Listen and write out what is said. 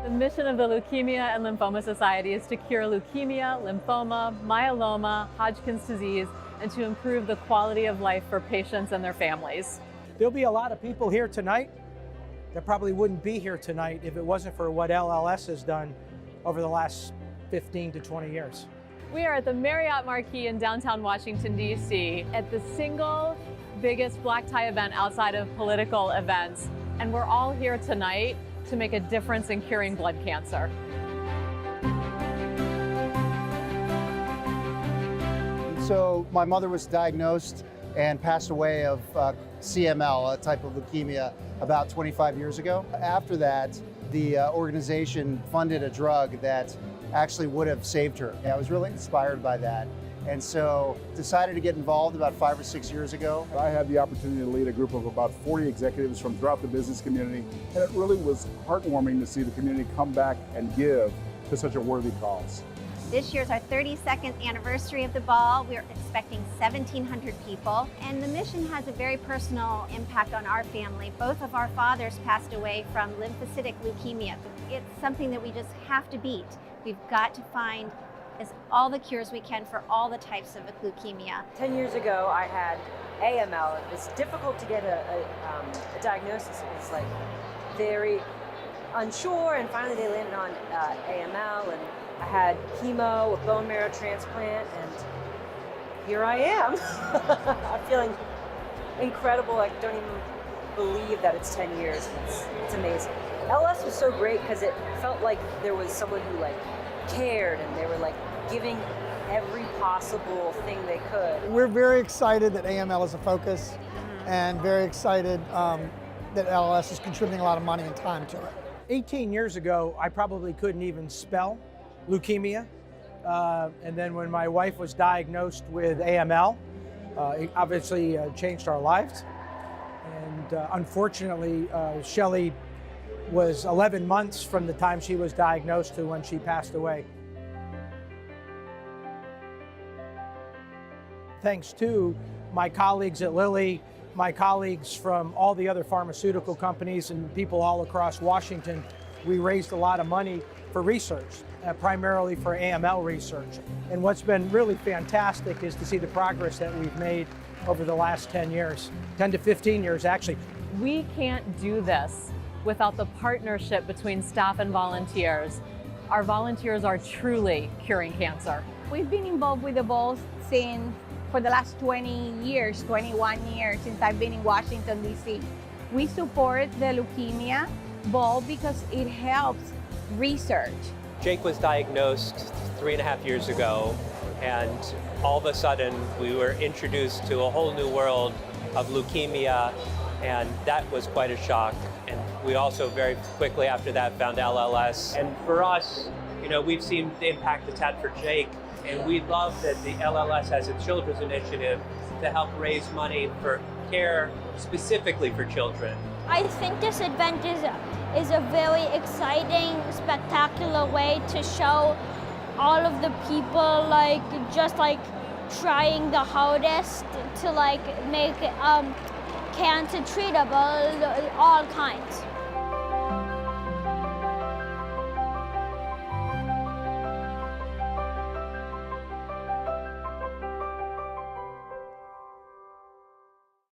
The mission of the Leukemia and Lymphoma Society is to cure leukemia, lymphoma, myeloma, Hodgkin's disease, and to improve the quality of life for patients and their families. There'll be a lot of people here tonight that probably wouldn't be here tonight if it wasn't for what LLS has done over the last 15 to 20 years. We are at the Marriott Marquis in downtown Washington, D.C. at the single biggest black tie event outside of political events. And we're all here tonight to make a difference in curing blood cancer. So my mother was diagnosed and passed away of CML, a type of leukemia, about 25 years ago. After that, the organization funded a drug that actually would have saved her. I was really inspired by that. And so decided to get involved about 5 or 6 years ago. I had the opportunity to lead a group of about 40 executives from throughout the business community, and it really was heartwarming to see the community come back and give to such a worthy cause. This year's our 32nd anniversary of the ball. We're expecting 1,700 people, and the mission has a very personal impact on our family. Both of our fathers passed away from lymphocytic leukemia. It's something that we just have to beat. We've got to find all the cures we can for all the types of leukemia. 10 years ago, I had AML. It was difficult to get a diagnosis. It was like very unsure, and finally they landed on AML, and I had chemo, a bone marrow transplant, and here I am. I'm feeling incredible. I don't even believe that it's 10 years. It's amazing. LS was so great because it felt like there was someone who cared, and they were giving every possible thing they could. We're very excited that AML is a focus, and very excited that LLS is contributing a lot of money and time to it. 18 years ago, I probably couldn't even spell leukemia. And then when my wife was diagnosed with AML, it obviously changed our lives. And unfortunately, Shelley was 11 months from the time she was diagnosed to when she passed away. Thanks to my colleagues at Lilly, my colleagues from all the other pharmaceutical companies and people all across Washington, we raised a lot of money for research, primarily for AML research. And what's been really fantastic is to see the progress that we've made over the last 10 years, 10 to 15 years actually. We can't do this without the partnership between staff and volunteers. Our volunteers are truly curing cancer. We've been involved with the Ball for the last 20 years, 21 years since I've been in Washington, D.C. We support the Leukemia Ball because it helps research. Jake was diagnosed 3.5 years ago, and all of a sudden we were introduced to a whole new world of leukemia, and that was quite a shock. And we also very quickly after that found LLS. And for us, we've seen the impact it's had for Jake, and we love that the LLS has a children's initiative to help raise money for care specifically for children. I think this event is a very exciting, spectacular way to show all of the people just trying the hardest to make cancer treatable, all kinds.